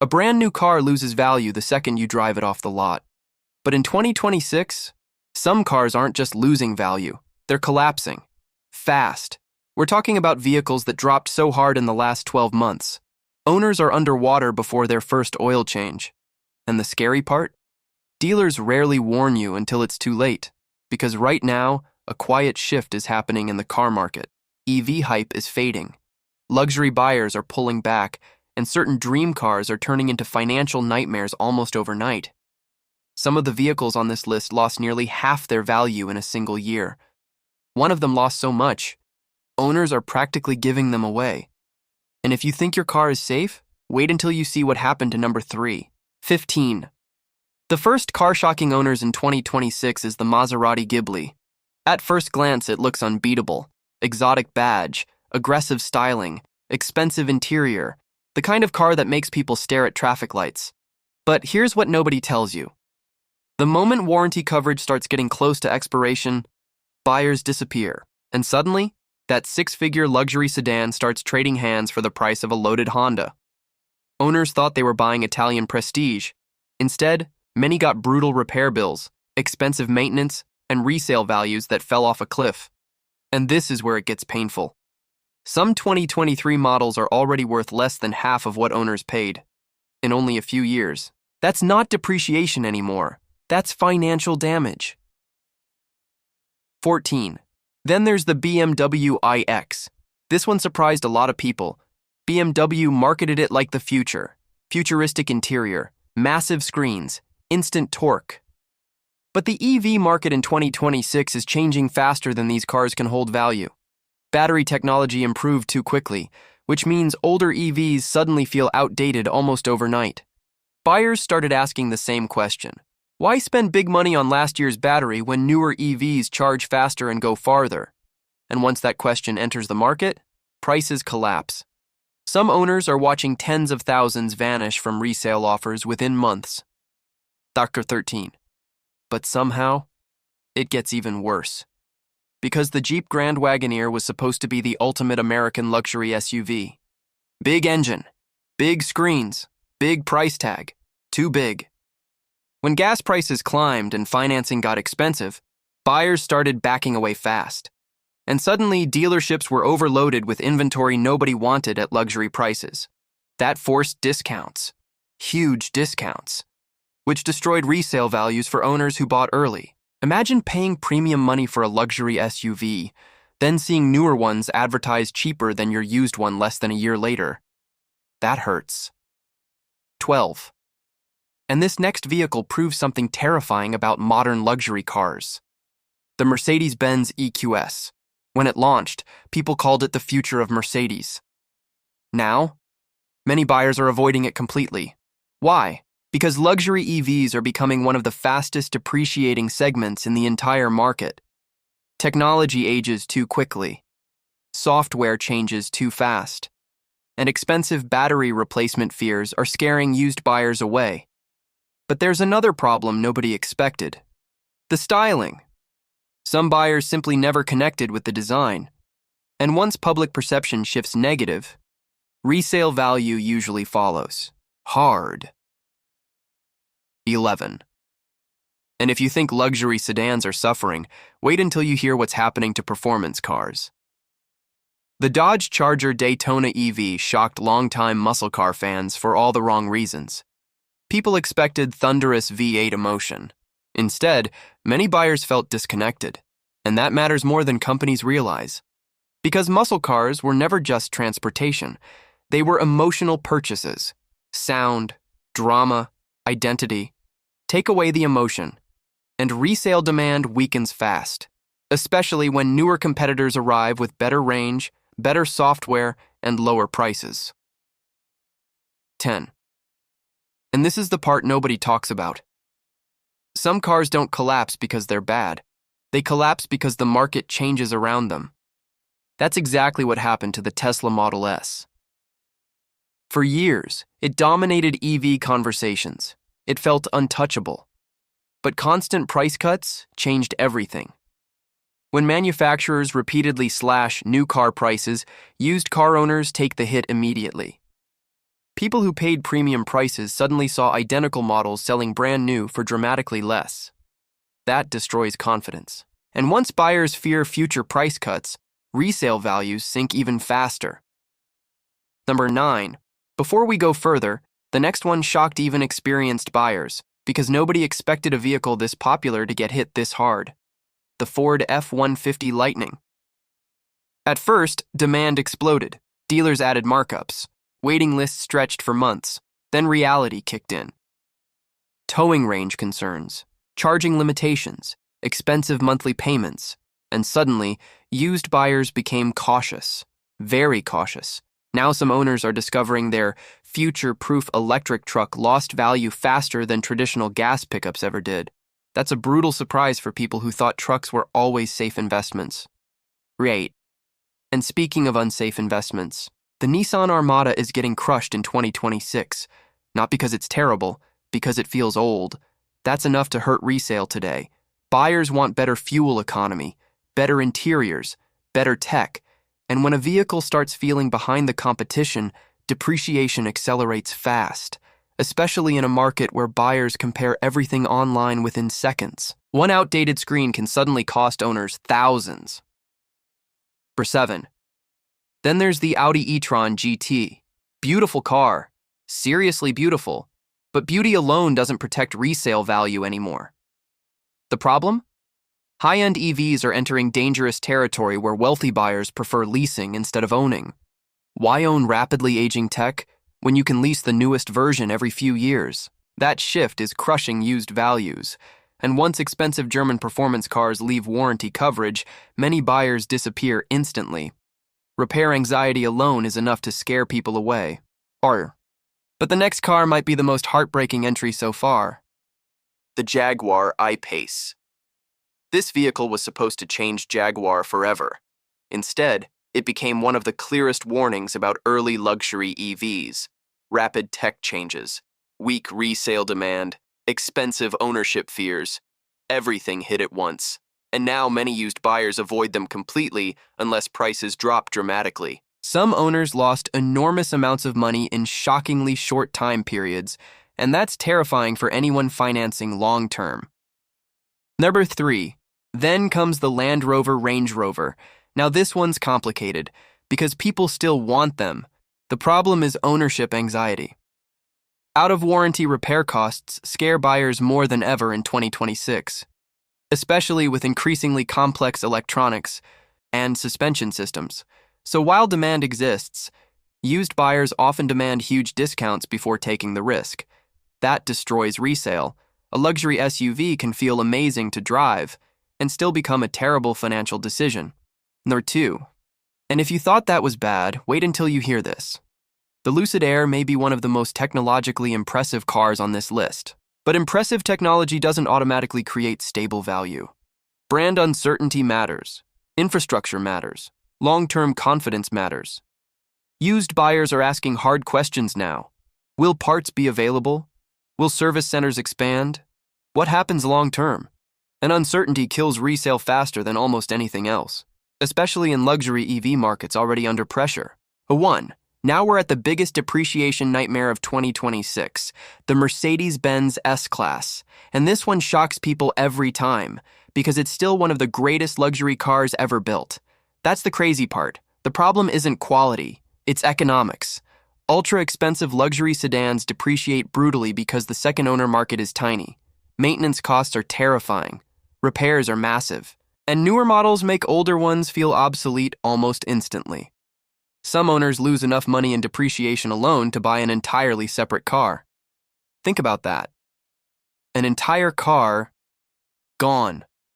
A brand new car loses value the second you drive it off the lot. But in 2026, some cars aren't just losing value, they're collapsing. Fast. We're talking about vehicles that dropped so hard in the last 12 months. Owners are underwater before their first oil change. And the scary part? Dealers rarely warn you until it's too late, because right now, a quiet shift is happening in the car market. EV hype is fading. Luxury buyers are pulling back, and certain dream cars are turning into financial nightmares almost overnight. Some of the vehicles on this list lost nearly half their value in a single year. One of them lost so much, owners are practically giving them away. And if you think your car is safe, wait until you see what happened to number 3. 15. The first car-shocking owners in 2026 is the Maserati Ghibli. At first glance, it looks unbeatable. Exotic badge, aggressive styling, expensive interior, the kind of car that makes people stare at traffic lights. But here's what nobody tells you. The moment warranty coverage starts getting close to expiration, buyers disappear, and suddenly, that six-figure luxury sedan starts trading hands for the price of a loaded Honda. Owners thought they were buying Italian prestige. Instead, many got brutal repair bills, expensive maintenance, and resale values that fell off a cliff. And this is where it gets painful. Some 2023 models are already worth less than half of what owners paid. In only a few years. That's not depreciation anymore. That's financial damage. 14. Then there's the BMW iX. This one surprised a lot of people. BMW marketed it like the future. Futuristic interior, massive screens, instant torque. But the EV market in 2026 is changing faster than these cars can hold value. Battery technology improved too quickly, which means older EVs suddenly feel outdated almost overnight. Buyers started asking the same question. Why spend big money on last year's battery when newer EVs charge faster and go farther? And once that question enters the market, prices collapse. Some owners are watching tens of thousands vanish from resale offers within months. Dr. 13. But somehow, it gets even worse. Because the Jeep Grand Wagoneer was supposed to be the ultimate American luxury SUV. Big engine, big screens, big price tag, too big. When gas prices climbed and financing got expensive, buyers started backing away fast. And suddenly, dealerships were overloaded with inventory nobody wanted at luxury prices. That forced discounts, huge discounts, which destroyed resale values for owners who bought early. Imagine paying premium money for a luxury SUV, then seeing newer ones advertised cheaper than your used one less than a year later. That hurts. 12. And this next vehicle proves something terrifying about modern luxury cars. The Mercedes-Benz EQS. When it launched, people called it the future of Mercedes. Now, many buyers are avoiding it completely. Why? Because luxury EVs are becoming one of the fastest depreciating segments in the entire market. Technology ages too quickly. Software changes too fast. And expensive battery replacement fears are scaring used buyers away. But there's another problem nobody expected. The styling. Some buyers simply never connected with the design. And once public perception shifts negative, resale value usually follows. Hard. 11. And if you think luxury sedans are suffering, wait until you hear what's happening to performance cars. The Dodge Charger Daytona EV shocked longtime muscle car fans for all the wrong reasons. People expected thunderous V8 emotion. Instead, many buyers felt disconnected, and that matters more than companies realize. Because muscle cars were never just transportation, they were emotional purchases. Sound, drama, identity. Take away the emotion, and resale demand weakens fast, especially when newer competitors arrive with better range, better software, and lower prices. 10. And this is the part nobody talks about. Some cars don't collapse because they're bad. They collapse because the market changes around them. That's exactly what happened to the Tesla Model S. For years, it dominated EV conversations. It felt untouchable. But constant price cuts changed everything. When manufacturers repeatedly slash new car prices, used car owners take the hit immediately. People who paid premium prices suddenly saw identical models selling brand new for dramatically less. That destroys confidence. And once buyers fear future price cuts, resale values sink even faster. Number 9. Before we go further, the next one shocked even experienced buyers, because nobody expected a vehicle this popular to get hit this hard. The Ford F-150 Lightning. At first, demand exploded. Dealers added markups. Waiting lists stretched for months. Then reality kicked in. Towing range concerns, charging limitations, expensive monthly payments, and suddenly, used buyers became cautious, very cautious. Now some owners are discovering their future-proof electric truck lost value faster than traditional gas pickups ever did. That's a brutal surprise for people who thought trucks were always safe investments. Right. And speaking of unsafe investments, the Nissan Armada is getting crushed in 2026. Not because it's terrible, because it feels old. That's enough to hurt resale today. Buyers want better fuel economy, better interiors, better tech. And when a vehicle starts feeling behind the competition, depreciation accelerates fast, especially in a market where buyers compare everything online within seconds. One outdated screen can suddenly cost owners thousands. Number 7. Then there's the Audi e-tron GT. Beautiful car, seriously beautiful, but beauty alone doesn't protect resale value anymore. The problem? High-end EVs are entering dangerous territory where wealthy buyers prefer leasing instead of owning. Why own rapidly aging tech when you can lease the newest version every few years? That shift is crushing used values. And once expensive German performance cars leave warranty coverage, many buyers disappear instantly. Repair anxiety alone is enough to scare people away. But the next car might be the most heartbreaking entry so far. The Jaguar I-Pace. This vehicle was supposed to change Jaguar forever. Instead, it became one of the clearest warnings about early luxury EVs. Rapid tech changes, weak resale demand, expensive ownership fears. Everything hit at once. And now many used buyers avoid them completely unless prices drop dramatically. Some owners lost enormous amounts of money in shockingly short time periods, and that's terrifying for anyone financing long-term. Number 3. Then comes the Land Rover Range Rover. Now this one's complicated, because people still want them. The problem is ownership anxiety. Out-of-warranty repair costs scare buyers more than ever in 2026, especially with increasingly complex electronics and suspension systems. So while demand exists, used buyers often demand huge discounts before taking the risk. That destroys resale. A luxury SUV can feel amazing to drive and still become a terrible financial decision. Number 2. And if you thought that was bad, wait until you hear this. The Lucid Air may be one of the most technologically impressive cars on this list. But impressive technology doesn't automatically create stable value. Brand uncertainty matters. Infrastructure matters. Long-term confidence matters. Used buyers are asking hard questions now. Will parts be available? Will service centers expand? What happens long-term? And uncertainty kills resale faster than almost anything else, especially in luxury EV markets already under pressure. 1. Now we're at the biggest depreciation nightmare of 2026, the Mercedes-Benz S-Class. And this one shocks people every time, because it's still one of the greatest luxury cars ever built. That's the crazy part. The problem isn't quality, it's economics. Ultra-expensive luxury sedans depreciate brutally because the second-owner market is tiny. Maintenance costs are terrifying. Repairs are massive. And newer models make older ones feel obsolete almost instantly. Some owners lose enough money in depreciation alone to buy an entirely separate car. Think about that. An entire car gone.